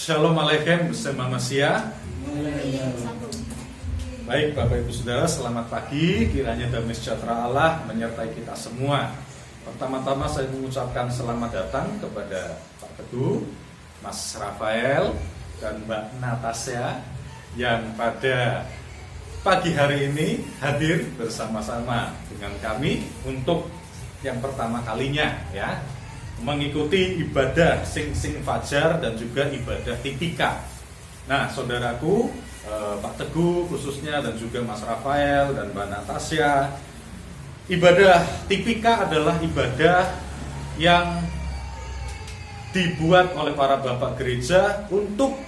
Shalom Aleichem bersama Masia. Baik Bapak Ibu Saudara, selamat pagi. Kiranya damai sejahtera Allah menyertai kita semua. Pertama-tama saya mengucapkan selamat datang kepada Pak Teguh, Mas Rafael, dan Mbak Natasha yang pada pagi hari ini hadir bersama-sama dengan kami untuk yang pertama kalinya ya, mengikuti ibadah sing fajar dan juga ibadah tipika. Nah, saudaraku, Pak Teguh khususnya dan juga Mas Rafael dan Mbak Natasha, ibadah tipika adalah ibadah yang dibuat oleh para bapak gereja untuk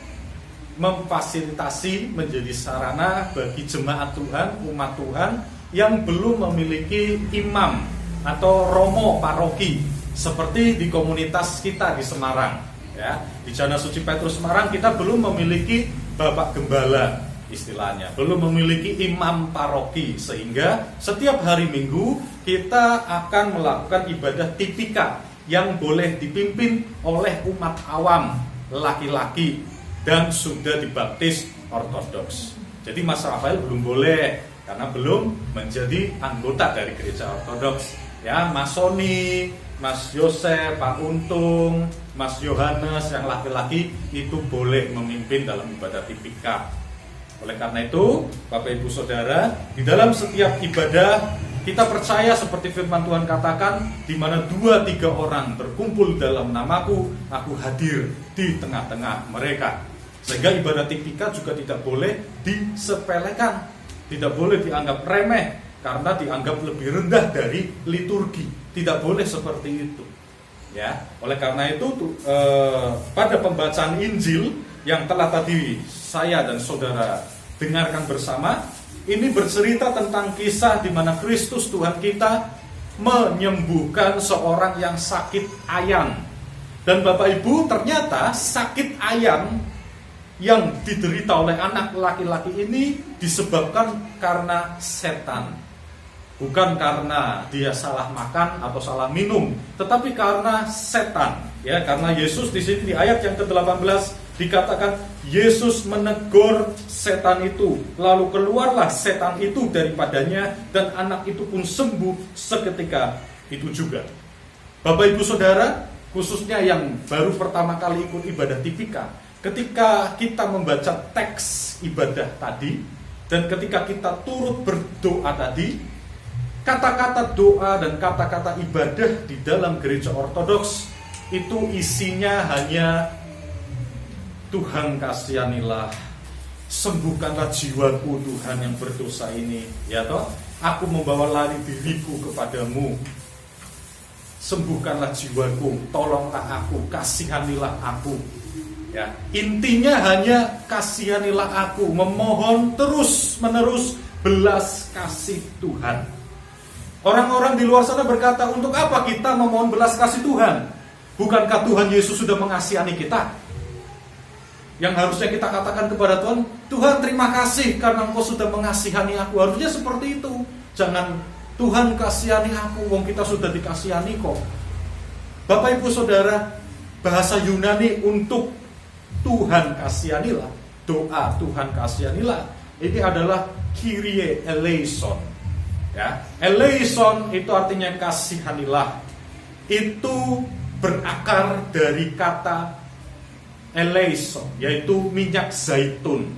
memfasilitasi menjadi sarana bagi jemaat Tuhan, umat Tuhan yang belum memiliki imam atau romo paroki seperti di komunitas kita di Semarang ya. Di Jana Suci Petrus Semarang kita belum memiliki bapak gembala istilahnya, belum memiliki imam paroki, sehingga setiap hari Minggu kita akan melakukan ibadah tipika yang boleh dipimpin oleh umat awam laki-laki dan sudah dibaptis ortodoks. Jadi Mas Rafael belum boleh karena belum menjadi anggota dari gereja ortodoks ya. Mas Sony, Mas Yosef, Pak Untung, Mas Yohanes yang laki-laki itu boleh memimpin dalam ibadah tipika. Oleh karena itu, Bapak Ibu Saudara, di dalam setiap ibadah kita percaya seperti firman Tuhan katakan, di mana 2-3 orang berkumpul dalam namaku, aku hadir di tengah-tengah mereka. Sehingga ibadah tipika juga tidak boleh disepelekan, tidak boleh dianggap remeh karena dianggap lebih rendah dari liturgi. Tidak boleh seperti itu. Ya, oleh karena itu pada pembacaan Injil yang telah tadi saya dan saudara dengarkan bersama, ini bercerita tentang kisah di mana Kristus Tuhan kita menyembuhkan seorang yang sakit ayan. Dan Bapak Ibu, ternyata sakit ayan yang diderita oleh anak laki-laki ini disebabkan karena setan. Bukan karena dia salah makan atau salah minum, tetapi karena setan. Ya, karena Yesus di sini di ayat yang ke-18 dikatakan Yesus menegur setan itu, lalu keluarlah setan itu daripadanya dan anak itu pun sembuh seketika itu juga. Bapak Ibu Saudara, khususnya yang baru pertama kali ikut ibadah tipika, ketika kita membaca teks ibadah tadi dan ketika kita turut berdoa tadi, kata-kata doa dan kata-kata ibadah di dalam gereja ortodoks itu isinya hanya Tuhan kasihanilah, sembuhkanlah jiwaku Tuhan yang berdosa ini, ya toh, aku membawa lari diriku kepadamu, sembuhkanlah jiwaku, tolonglah aku, kasihanilah aku. Ya, intinya hanya kasihanilah aku, memohon terus-menerus belas kasih Tuhan. Orang-orang di luar sana berkata, untuk apa kita memohon belas kasih Tuhan? Bukankah Tuhan Yesus sudah mengasihani kita? Yang harusnya kita katakan kepada Tuhan, Tuhan terima kasih karena Engkau sudah mengasihani aku. Harusnya seperti itu. Jangan Tuhan kasihani aku, wong kita sudah dikasihani kok. Bapak Ibu Saudara, bahasa Yunani untuk Tuhan kasihanilah, doa Tuhan kasihanilah, ini adalah Kyrie eleison. Ya, eleison itu artinya kasihanilah. Itu berakar dari kata eleison, yaitu minyak zaitun.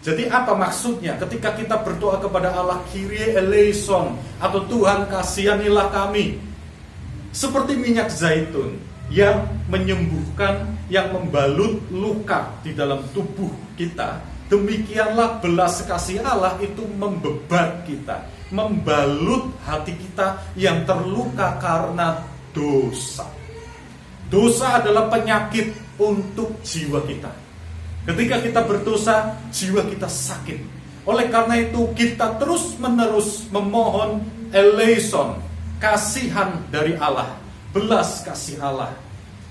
Jadi apa maksudnya ketika kita berdoa kepada Allah Kyrie eleison atau Tuhan kasihanilah kami? Seperti minyak zaitun yang menyembuhkan, yang membalut luka di dalam tubuh kita. Demikianlah belas kasih Allah itu membebat kita, membalut hati kita yang terluka karena dosa. Dosa adalah penyakit untuk jiwa kita. Ketika kita berdosa, jiwa kita sakit. Oleh karena itu kita terus-menerus memohon eleison, kasihan dari Allah, belas kasih Allah.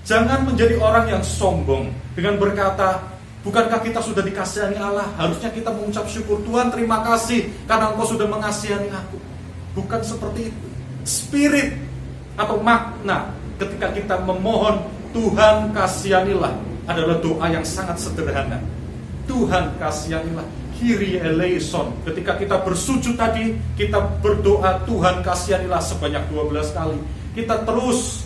Jangan menjadi orang yang sombong dengan berkata, bukankah kita sudah dikasihani Allah? Harusnya kita mengucap syukur, Tuhan terima kasih karena Engkau sudah mengasihani aku. Bukan seperti itu. Spirit atau makna ketika kita memohon Tuhan kasihanilah, adalah doa yang sangat sederhana. Tuhan kasihanilah, Kyrie eleison. Ketika kita bersujud tadi, kita berdoa Tuhan kasihanilah sebanyak 12 kali. Kita terus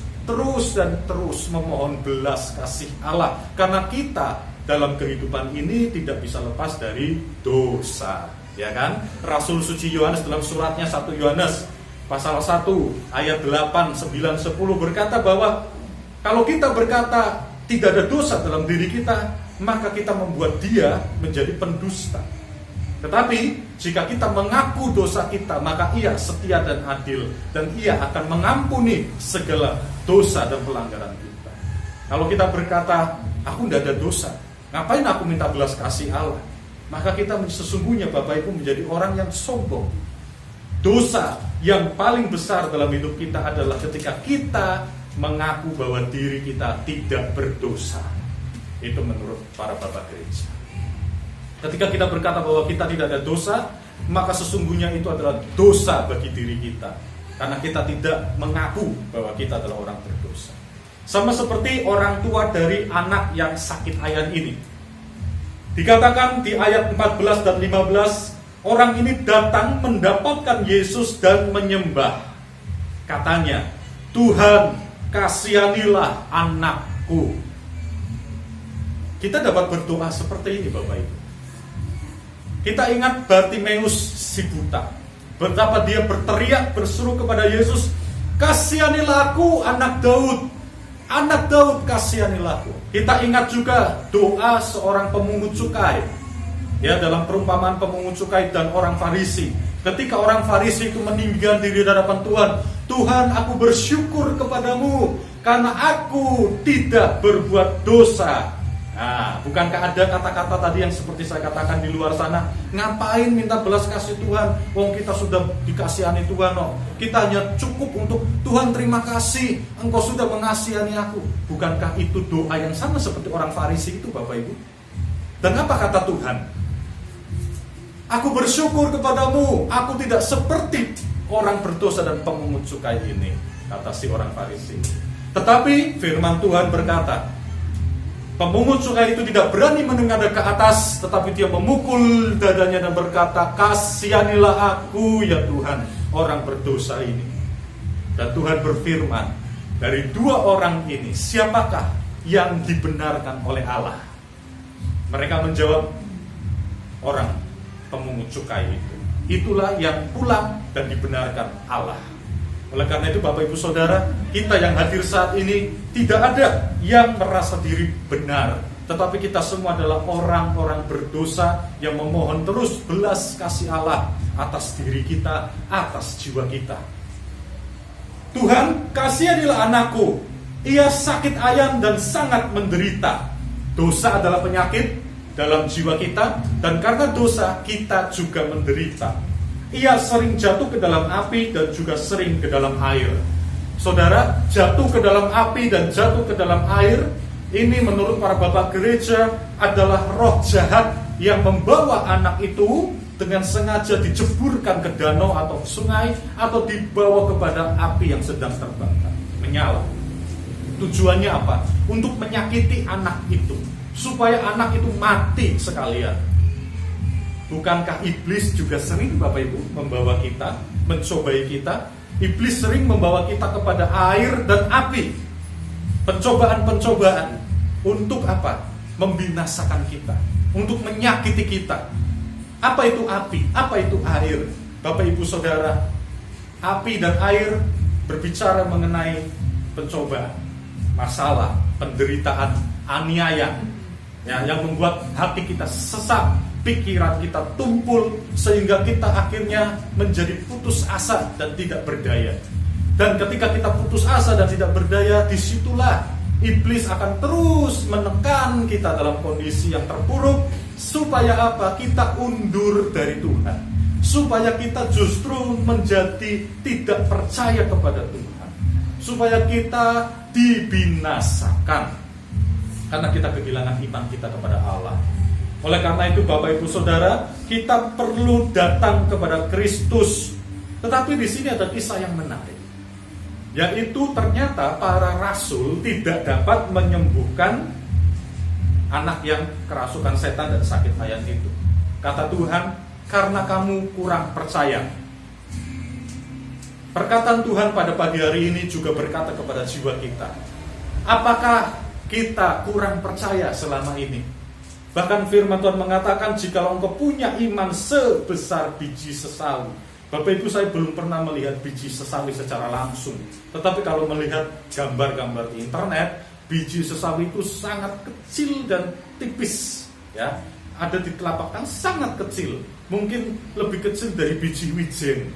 memohon belas kasih Allah, karena kita dalam kehidupan ini tidak bisa lepas dari dosa, ya kan? Rasul suci Yohanes dalam suratnya 1 Yohanes pasal 1 ayat 8, 9, 10 berkata bahwa kalau kita berkata tidak ada dosa dalam diri kita, maka kita membuat dia menjadi pendusta. Tetapi jika kita mengaku dosa kita, maka ia setia dan adil, dan ia akan mengampuni segala dosa dan pelanggaran kita. Kalau kita berkata, aku tidak ada dosa, ngapain aku minta belas kasih Allah? Maka kita sesungguhnya Bapak Ibu menjadi orang yang sombong. Dosa yang paling besar dalam hidup kita adalah ketika kita mengaku bahwa diri kita tidak berdosa. Itu menurut para bapak gereja. Ketika kita berkata bahwa kita tidak ada dosa, maka sesungguhnya itu adalah dosa bagi diri kita, karena kita tidak mengaku bahwa kita adalah orang berdosa. Sama seperti orang tua dari anak yang sakit ayan ini. Dikatakan di ayat 14 dan 15, orang ini datang mendapatkan Yesus dan menyembah. Katanya, Tuhan kasihanilah anakku. Kita dapat berdoa seperti ini Bapak Ibu. Kita ingat Bartimeus si buta, betapa dia berteriak berseru kepada Yesus, kasihanilah aku anak Daud kasihanilah aku. Kita ingat juga doa seorang pemungut cukai, ya, dalam perumpamaan pemungut cukai dan orang Farisi. Ketika orang Farisi itu meninggikan diri di hadapan Tuhan, Tuhan, aku bersyukur kepadamu karena aku tidak berbuat dosa. Nah, bukankah ada kata-kata tadi yang seperti saya katakan di luar sana, ngapain minta belas kasih Tuhan, wong kita sudah dikasihani Tuhan, no. Kita hanya cukup untuk Tuhan terima kasih, engkau sudah mengasihani aku. Bukankah itu doa yang sama seperti orang Farisi itu Bapak Ibu? Dan apa kata Tuhan? Aku bersyukur kepadamu, aku tidak seperti orang berdosa dan pemungut cukai ini, kata si orang Farisi. Tetapi firman Tuhan berkata, pemungut cukai itu tidak berani menengadah ke atas, tetapi dia memukul dadanya dan berkata, kasihanilah aku ya Tuhan, orang berdosa ini. Dan Tuhan berfirman, dari dua orang ini, siapakah yang dibenarkan oleh Allah? Mereka menjawab, orang pemungut cukai itu. Itulah yang pulang dan dibenarkan Allah. Oleh karena itu Bapak Ibu Saudara, kita yang hadir saat ini tidak ada yang merasa diri benar, tetapi kita semua adalah orang-orang berdosa yang memohon terus belas kasih Allah atas diri kita, atas jiwa kita. Tuhan, kasihanilah anakku, ia sakit ayan dan sangat menderita. Dosa adalah penyakit dalam jiwa kita, dan karena dosa kita juga menderita. Ia sering jatuh ke dalam api dan juga sering ke dalam air. Saudara, jatuh ke dalam api dan jatuh ke dalam air, ini menurut para bapak gereja adalah roh jahat yang membawa anak itu dengan sengaja diceburkan ke danau atau sungai, atau dibawa kepada api yang sedang terbakar, menyala. Tujuannya apa? Untuk menyakiti anak itu, supaya anak itu mati sekalian. Bukankah iblis juga sering Bapak Ibu membawa kita, mencobai kita? Iblis sering membawa kita kepada air dan api. Pencobaan-pencobaan untuk apa? Membinasakan kita, untuk menyakiti kita. Apa itu api? Apa itu air? Bapak Ibu Saudara, api dan air berbicara mengenai pencobaan, masalah, penderitaan, aniaya, ya, yang membuat hati kita sesak, pikiran kita tumpul, sehingga kita akhirnya menjadi putus asa dan tidak berdaya. Dan ketika kita putus asa dan tidak berdaya, disitulah iblis akan terus menekan kita dalam kondisi yang terpuruk, supaya apa? Kita undur dari Tuhan, supaya kita justru menjadi tidak percaya kepada Tuhan, supaya kita dibinasakan karena kita kehilangan iman kita kepada Allah. Oleh karena itu Bapak Ibu Saudara, kita perlu datang kepada Kristus. Tetapi di sini ada kisah yang menarik, yaitu ternyata para rasul tidak dapat menyembuhkan anak yang kerasukan setan dan sakit mayat itu. Kata Tuhan, karena kamu kurang percaya. Perkataan Tuhan pada pagi hari ini juga berkata kepada jiwa kita, apakah kita kurang percaya selama ini? Bahkan firman Tuhan mengatakan, jikalau engkau punya iman sebesar biji sesawi. Bapak Ibu, saya belum pernah melihat biji sesawi secara langsung, tetapi kalau melihat gambar-gambar di internet, biji sesawi itu sangat kecil dan tipis, ya. Ada di telapak tangan, sangat kecil, mungkin lebih kecil dari biji wijen.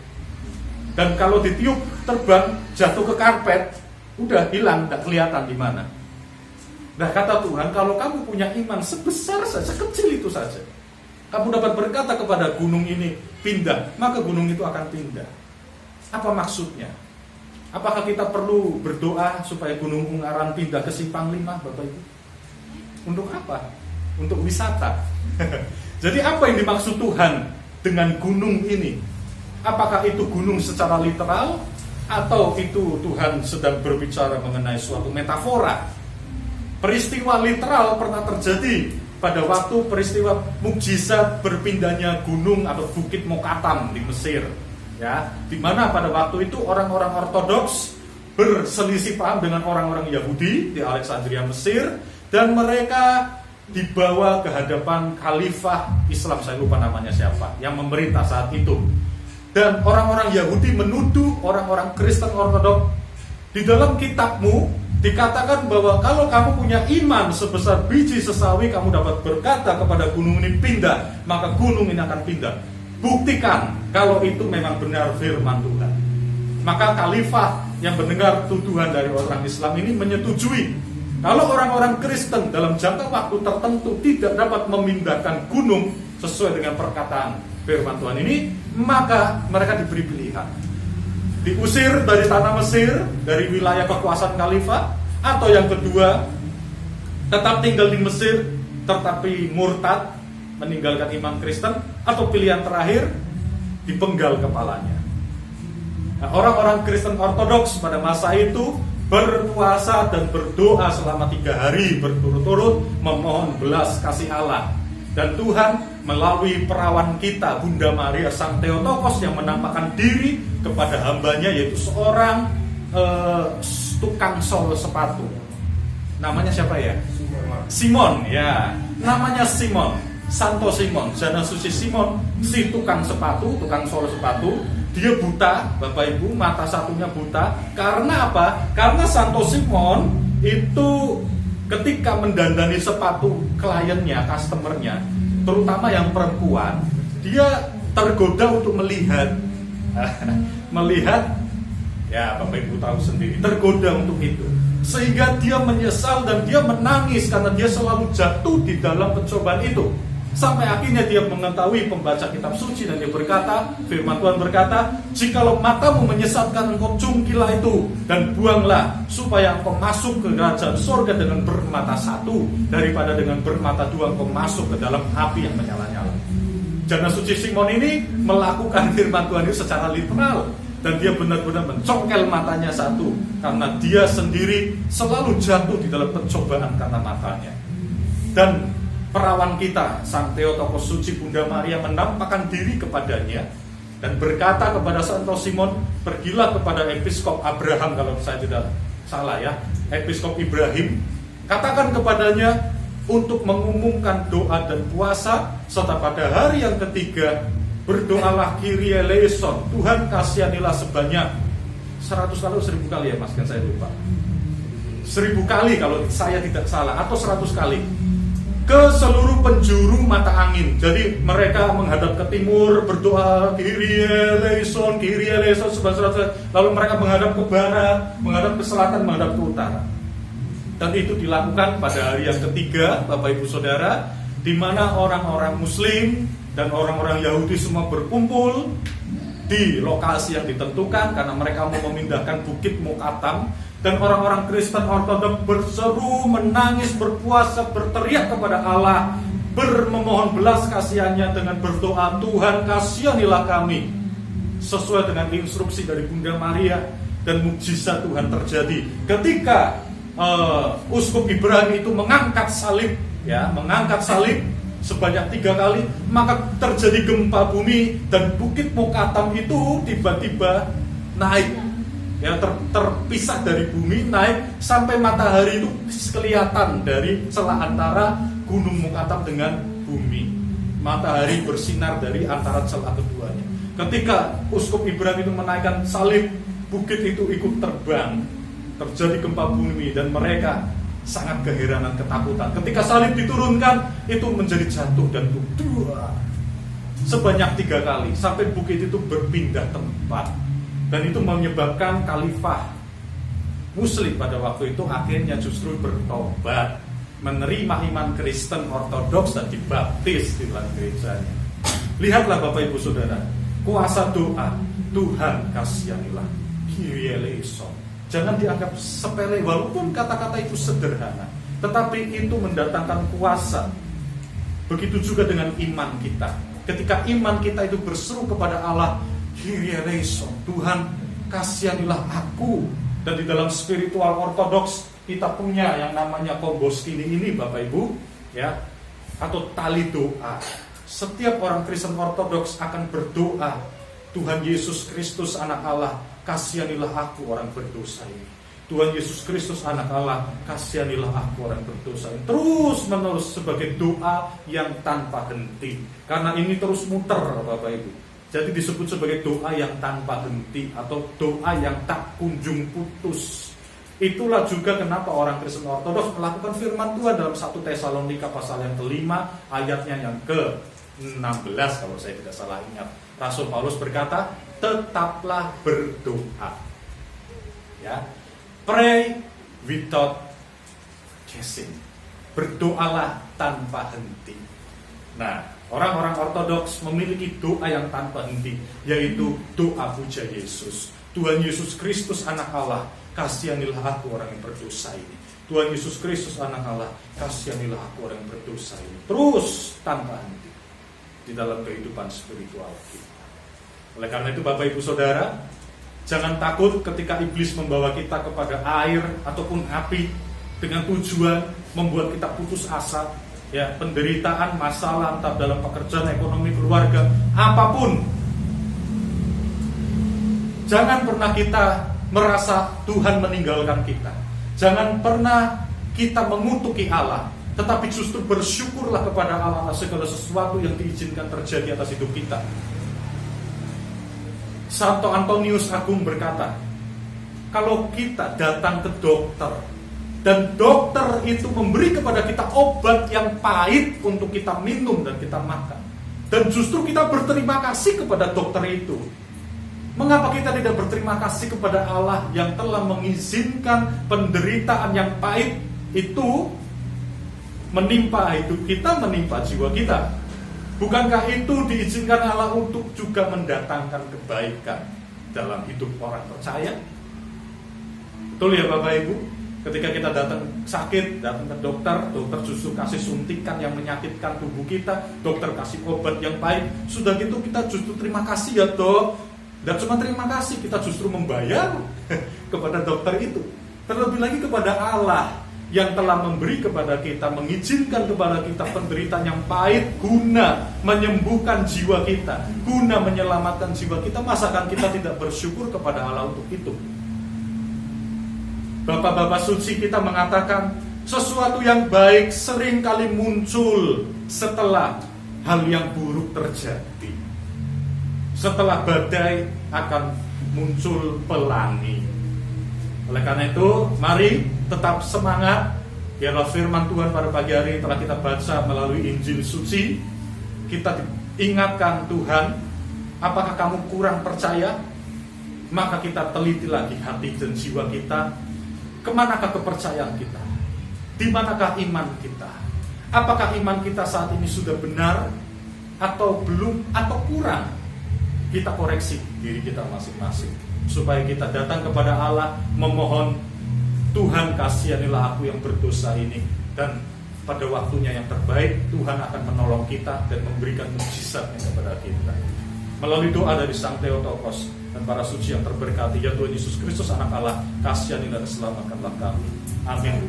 Dan kalau ditiup terbang jatuh ke karpet, udah hilang, tidak kelihatan di mana. Nah, kata Tuhan, kalau kamu punya iman sebesar saja, kecil itu saja, kamu dapat berkata kepada gunung ini pindah, maka gunung itu akan pindah. Apa maksudnya? Apakah kita perlu berdoa supaya Gunung Ungaran pindah ke Simpang 5, Bapak Ibu? Untuk apa? Untuk wisata. Jadi apa yang dimaksud Tuhan dengan gunung ini? Apakah itu gunung secara literal, atau itu Tuhan sedang berbicara mengenai suatu metafora? Peristiwa literal pernah terjadi pada waktu peristiwa mukjizat berpindahnya gunung atau bukit Mokatam di Mesir, ya, di mana pada waktu itu orang-orang Ortodoks berselisih paham dengan orang-orang Yahudi di Alexandria, Mesir, dan mereka dibawa ke hadapan Khalifah Islam, saya lupa namanya siapa, yang memerintah saat itu. Dan orang-orang Yahudi menuduh orang-orang Kristen Ortodoks, di dalam kitabmu dikatakan bahwa kalau kamu punya iman sebesar biji sesawi, kamu dapat berkata kepada gunung ini pindah, maka gunung ini akan pindah. Buktikan kalau itu memang benar firman Tuhan. Maka Khalifah yang mendengar tuduhan dari orang Islam ini menyetujui kalau orang-orang Kristen dalam jangka waktu tertentu tidak dapat memindahkan gunung sesuai dengan perkataan firman Tuhan ini, maka mereka diberi pilihan: diusir dari tanah Mesir, dari wilayah kekuasaan Khalifah, atau yang kedua, tetap tinggal di Mesir tetapi murtad, meninggalkan iman Kristen, atau pilihan terakhir, dipenggal kepalanya. Nah, orang-orang Kristen Ortodoks pada masa itu berpuasa dan berdoa selama 3 hari berturut-turut memohon belas kasih Allah. Dan Tuhan melalui perawan kita, Bunda Maria Sang Theotokos, yang menampakkan diri kepada hambanya, yaitu seorang tukang sol sepatu. Namanya siapa ya? Simon, ya. Namanya Simon, Santo Simon, Jana Suci Simon, si tukang sepatu, tukang sol sepatu. Dia buta, Bapak Ibu, mata satunya buta. Karena apa? Karena Santo Simon itu ketika mendandani sepatu kliennya, customernya, terutama yang perempuan, dia tergoda untuk melihat melihat, ya Bapak Ibu tahu sendiri, tergoda untuk itu, sehingga dia menyesal dan dia menangis karena dia selalu jatuh di dalam pencobaan itu. Sampai akhirnya dia mengetahui pembaca kitab suci dan dia berkata, firman Tuhan berkata, jikalau matamu menyesatkan, engkau cungkilah itu dan buanglah, supaya engkau masuk ke kerajaan surga dengan bermata satu, daripada dengan bermata dua engkau masuk ke dalam api yang menyala-nyala. Jana Suci Simon ini melakukan firman Tuhan itu secara literal, dan dia benar-benar mencongkel matanya satu, karena dia sendiri selalu jatuh di dalam pencobaan karena matanya. Dan perawan kita, Sang Theotokos Suci Bunda Maria, menampakkan diri kepadanya dan berkata kepada Santo Simon, pergilah kepada Episkop Abraham, kalau saya tidak salah ya, Episkop Ibrahim, katakan kepadanya untuk mengumumkan doa dan puasa, serta pada hari yang ketiga berdoalah Kyrie eleison, Tuhan kasihanilah sebanyak 100 kali, 1000 kali ya Mas, kan saya lupa, 1000 kali kalau saya tidak salah, atau 100 kali ke seluruh penjuru mata angin. Jadi mereka menghadap ke timur, berdoa Kyrie eleison, lalu mereka menghadap ke barat, menghadap ke selatan, menghadap ke utara. Dan itu dilakukan pada hari yang ketiga, Bapak Ibu Saudara, di mana orang-orang Muslim dan orang-orang Yahudi semua berkumpul di lokasi yang ditentukan karena mereka mau memindahkan bukit Mokatam. Dan orang-orang Kristen Ortodoks berseru, menangis, berpuasa, berteriak kepada Allah, bermemohon belas kasihannya dengan berdoa, Tuhan kasihanilah kami, sesuai dengan instruksi dari Bunda Maria. Dan mukjizat Tuhan terjadi ketika Uskup Ibrahim itu mengangkat salib ya, mengangkat salib sebanyak 3 kali, maka terjadi gempa bumi dan bukit Mokattam itu tiba-tiba naik, ya, terpisah dari bumi, naik sampai matahari itu kelihatan dari celah antara gunung Mokattam dengan bumi. Matahari bersinar dari antara celah keduanya. Ketika Uskup Ibrahim itu menaikkan salib, bukit itu ikut terbang. Terjadi gempa bumi dan mereka sangat keheranan, ketakutan. Ketika salib diturunkan, itu menjadi jatuh dan berdua sebanyak 3 kali sampai bukit itu berpindah tempat. Dan itu menyebabkan khalifah Muslim pada waktu itu akhirnya justru bertobat, menerima iman Kristen Ortodoks dan dibaptis di dalam gerejanya. Lihatlah Bapak Ibu Saudara, kuasa doa, Tuhan kasihanilah, Kyrie eleison. Jangan dianggap sepele, walaupun kata-kata itu sederhana, tetapi itu mendatangkan kuasa. Begitu juga dengan iman kita. Ketika iman kita itu berseru kepada Allah, Kyrie eleison, Tuhan kasihanilah aku. Dan di dalam spiritual Ortodoks kita punya yang namanya Komboskini ini Bapak Ibu, ya, atau tali doa. Setiap orang Kristen Ortodoks akan berdoa, Tuhan Yesus Kristus anak Allah, kasihanilah aku orang berdosa ini. Tuhan Yesus Kristus anak Allah, kasihanilah aku orang berdosa ini. Terus menerus sebagai doa yang tanpa henti. Karena ini terus muter Bapak Ibu. Jadi disebut sebagai doa yang tanpa henti atau doa yang tak kunjung putus. Itulah juga kenapa orang Kristen Ortodoks melakukan firman Tuhan dalam 1 Tesalonika pasal yang kelima, ayatnya yang ke-16 kalau saya tidak salah ingat. Rasul Paulus berkata, tetaplah berdoa. Ya. Pray without ceasing. Berdoalah tanpa henti. Nah, orang-orang Ortodoks memiliki doa yang tanpa henti, yaitu doa puja Yesus. Tuhan Yesus Kristus anak Allah, kasihanilah aku orang yang berdosa ini. Tuhan Yesus Kristus anak Allah, kasihanilah aku orang yang berdosa ini. Terus tanpa henti di dalam kehidupan spiritual kita. Oleh karena itu Bapak Ibu Saudara, jangan takut ketika iblis membawa kita kepada air ataupun api dengan tujuan membuat kita putus asa, ya, penderitaan, masalah entah dalam pekerjaan, ekonomi, keluarga, apapun. Jangan pernah kita merasa Tuhan meninggalkan kita. Jangan pernah kita mengutuki Allah, tetapi justru bersyukurlah kepada Allah atas segala sesuatu yang diizinkan terjadi atas hidup kita. Santo Antonius Agung berkata, kalau kita datang ke dokter dan dokter itu memberi kepada kita obat yang pahit untuk kita minum dan kita makan, dan justru kita berterima kasih kepada dokter itu, mengapa kita tidak berterima kasih kepada Allah yang telah mengizinkan penderitaan yang pahit itu menimpa hidup kita, menimpa jiwa kita? Bukankah itu diizinkan Allah untuk juga mendatangkan kebaikan dalam hidup orang percaya? Betul ya Bapak Ibu? Ketika kita datang sakit, datang ke dokter, dokter justru kasih suntikan yang menyakitkan tubuh kita, dokter kasih obat yang pahit, sudah gitu kita justru terima kasih ya dok. Dan cuma terima kasih, kita justru membayar kepada dokter itu. Terlebih lagi kepada Allah yang telah memberi kepada kita, mengizinkan kepada kita penderitaan yang pahit guna menyembuhkan jiwa kita, guna menyelamatkan jiwa kita. Masakan kita tidak bersyukur kepada Allah untuk itu? Bapak-bapak suci kita mengatakan, sesuatu yang baik seringkali muncul setelah hal yang buruk terjadi. Setelah badai akan muncul pelangi. Oleh karena itu, mari tetap semangat. Biarlah firman Tuhan pada pagi hari telah kita baca melalui Injil suci. Kita ingatkan Tuhan, apakah kamu kurang percaya? Maka kita teliti lagi hati dan jiwa kita. Kemanakah kepercayaan kita? Di manakah iman kita? Apakah iman kita saat ini sudah benar atau belum atau kurang? Kita koreksi diri kita masing-masing, supaya kita datang kepada Allah memohon, Tuhan kasihanilah aku yang berdosa ini. Dan pada waktunya yang terbaik Tuhan akan menolong kita dan memberikan mukjizatnya kepada kita. Melalui doa dari Sang Theotokos dan para suci yang terberkati, ya Tuhan Yesus Kristus anak Allah, kasihanilah dan selamatkanlah kami. Amin.